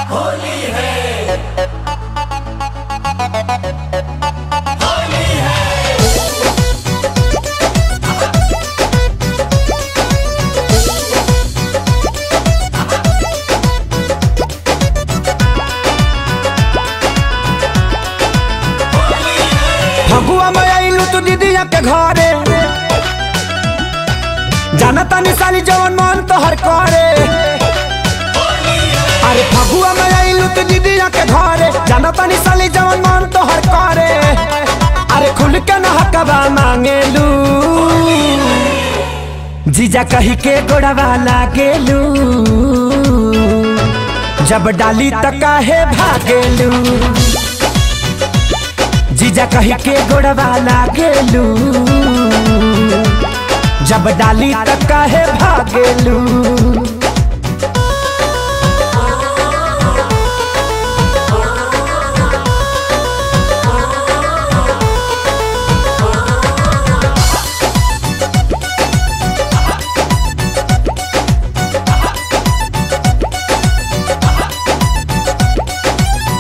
होली है, होली है। फगुआ में आइलू तू दीदिया के घरे, जाना तानी साली जवन मन तोहर करे। अरे फगुआ में आइलू तू दीदिया के घरे, जाना तानी साली जवन मन तोहर करे। अरे खुल के न हकबा मांगेलू, जीजा कही के गोड़वा लागेलू, जब डाली त काहे भागेलू। जीजा कही के गोड़वा लागेलू, जब डाली त काहे भागेलू।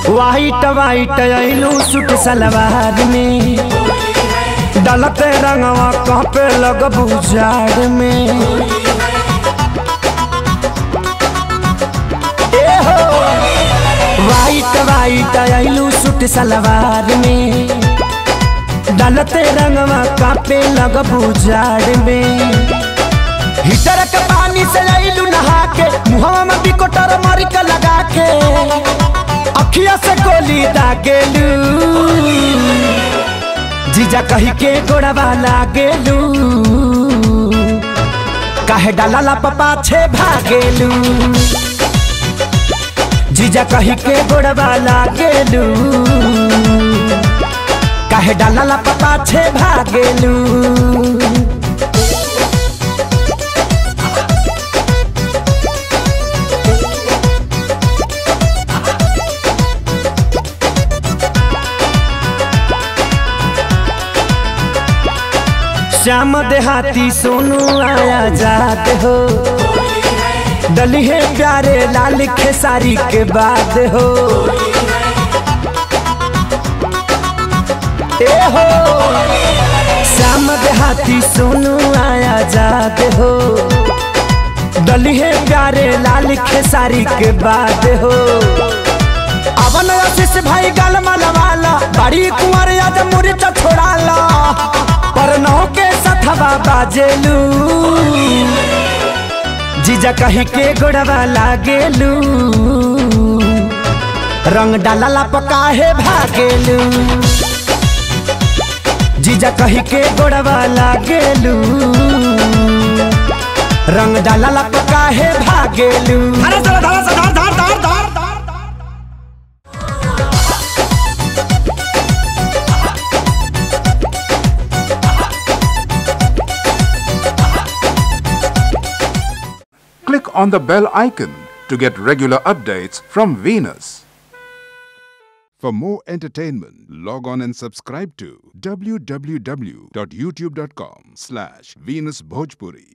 वाइट वाइट आइलू सूट सलवार में, डलते रंगवा कहपे लगबू जाड़ में। वाइट वाइट आइलू सूट सलवार में, डलते रंगवा कहपे लगबू जाड़ में। हीटर के पानी से आइलू नहा के, मुहवा में बिकोटर मारी के लगा के, अखिया से गोली दागेलू, जीजा कही के गोड़वा लागेलू, काहे डाला पाछे भागेलू। जीजा कही के गोड़वा लागेलू, काहे डाला पाछे भागेलू। श्याम देहाती सोनू आया जात हो, डली है प्यारे लाल खेसारी के बाद हो। ए हो श्याम देहाती सोनू आया जात हो, डली है प्यारे लाल खेसारी के बाद हो। अवन आशीष भाई गाल मलवाला, बड़ी कुंवर याद मुर्चा छोड़ाला, पर नौ के सथवा बाजेलू, जीजा कही के गोड़वा लागेलू, रंग डाला पकाहे भागेलू। जीजा कही के गोड़वा लागेलू, रंग डाला पकाहे भागेलू। Click on the bell icon to get regular updates from Venus. For more entertainment, log on and subscribe to www.youtube.com/VenusBhojpuri.